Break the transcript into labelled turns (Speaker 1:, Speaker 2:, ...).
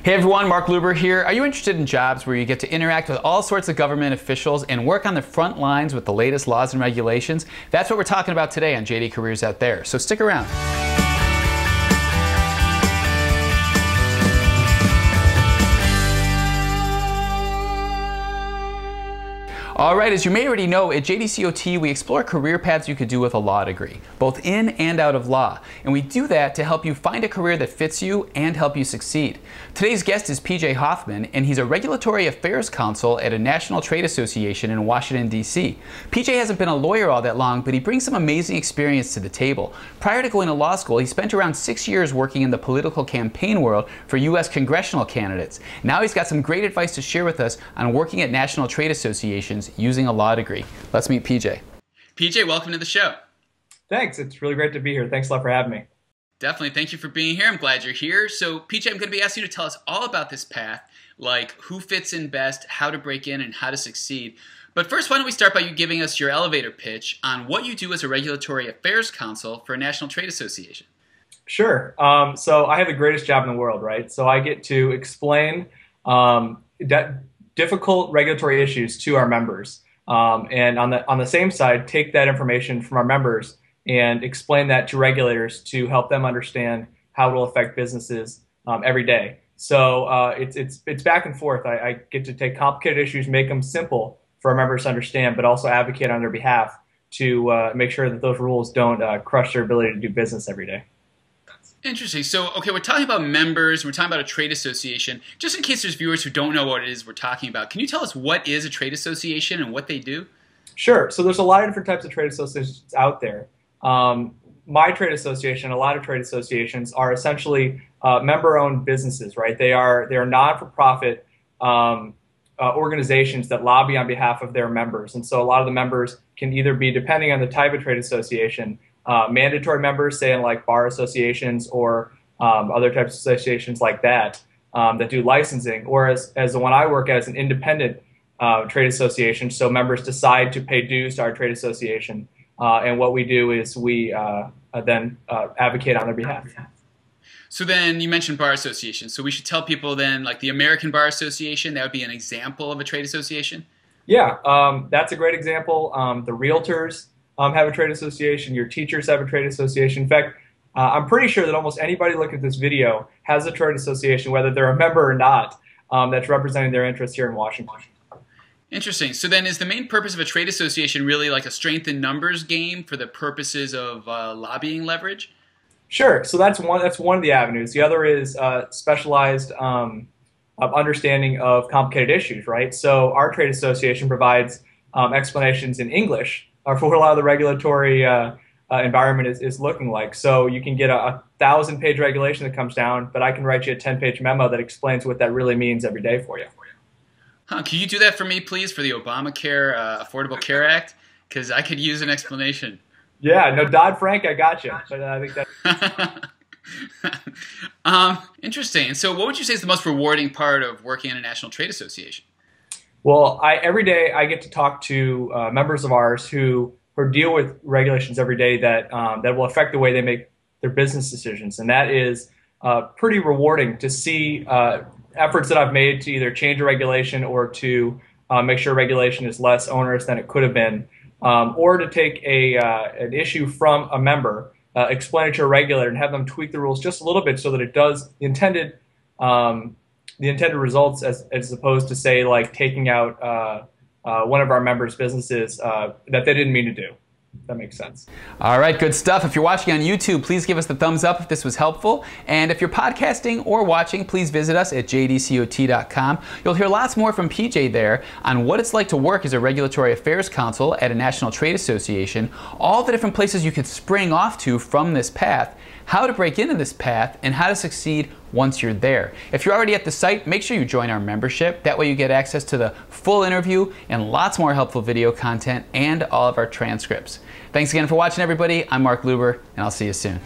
Speaker 1: Hey everyone, Marc Luber here. Are you interested in jobs where you get to interact with all sorts of government officials and work on the front lines with the latest laws and regulations? That's what we're talking about today on JD Careers Out There, so stick around. Alright, as you may already know, at JDCOT we explore career paths you could do with a law degree, both in and out of law. And we do that to help you find a career that fits you and help you succeed. Today's guest is Hoffman, and he's a Regulatory Affairs Counsel at a national trade association in Washington, D.C. PJ hasn't been a lawyer all that long, but he brings some amazing experience to the table. Prior to going to law school, he spent around 6 years working in the political campaign world for US Congressional candidates. Now he's got some great advice to share with us on working at national trade associations using a law degree. Let's meet PJ. PJ, welcome to the show.
Speaker 2: Thanks. It's really great to be here. Thanks a lot for having me.
Speaker 1: Definitely. Thank you for being here. I'm glad you're here. So, PJ, I'm going to be asking you to tell us all about this path, like who fits in best, how to break in, and how to succeed. But first, why don't we start by you giving us your elevator pitch on what you do as a Regulatory Affairs Counsel for a national trade association.
Speaker 2: Sure. So I have the greatest job in the world, right? So I get to explain difficult regulatory issues to our members. And on the same side, take that information from our members and explain that to regulators to help them understand how it will affect businesses every day. So it's back and forth. I get to take complicated issues, make them simple for our members to understand, but also advocate on their behalf to make sure that those rules don't crush their ability to do business every day.
Speaker 1: Interesting. So, okay, we're talking about members, we're talking about a trade association. Just in case there's viewers who don't know what it is we're talking about, can you tell us what is a trade association and what they do?
Speaker 2: Sure. So there's a lot of different types of trade associations out there. My trade association, a lot of trade associations are essentially member-owned businesses, right? They are not-for-profit organizations that lobby on behalf of their members. And so a lot of the members can either be, depending on the type of trade association, mandatory members, say in like bar associations or other types of associations like that that do licensing, or as the one I work at is an independent trade association. So members decide to pay dues to our trade association, and what we do is we then advocate on their behalf.
Speaker 1: So then you mentioned bar associations. So we should tell people then, like the American Bar Association, that would be an example of a trade association?
Speaker 2: Yeah, that's a great example. The realtors have a trade association. Your teachers have a trade association. In fact, I'm pretty sure that almost anybody looking at this video has a trade association, whether they're a member or not, that's representing their interests here in Washington.
Speaker 1: Interesting. So then is the main purpose of a trade association really like a strength in numbers game for the purposes of lobbying leverage?
Speaker 2: Sure. So that's one of the avenues. The other is specialized understanding of complicated issues, right? So our trade association provides explanations in English for what a lot of the regulatory environment is looking like. So you can get a 1,000-page regulation that comes down, but I can write you a 10-page memo that explains what that really means every day for you.
Speaker 1: Huh, can you do that for me, please, for the Obamacare Affordable Care Act? Because I could use an explanation.
Speaker 2: Yeah, no, Dodd-Frank, I got you. But I think
Speaker 1: that. Interesting. So what would you say is the most rewarding part of working in a national trade association?
Speaker 2: Well, every day I get to talk to members of ours who deal with regulations every day that will affect the way they make their business decisions, and that is pretty rewarding to see efforts that I've made to either change a regulation or to make sure regulation is less onerous than it could have been, or to take an issue from a member, explain it to a regulator, and have them tweak the rules just a little bit so that it does the intended results, as opposed to, say, like taking out one of our members' businesses that they didn't mean to do. That makes sense.
Speaker 1: All right, good stuff. If you're watching on YouTube, please give us the thumbs up if this was helpful. And if you're podcasting or watching, please visit us at jdcot.com. You'll hear lots more from PJ there on what it's like to work as a Regulatory Affairs Counsel at a national trade association, all the different places you could spring off to from this path, how to break into this path, and how to succeed once you're there. If you're already at the site, make sure you join our membership. That way you get access to the full interview and lots more helpful video content and all of our transcripts. Thanks again for watching, everybody. I'm Marc Luber, and I'll see you soon.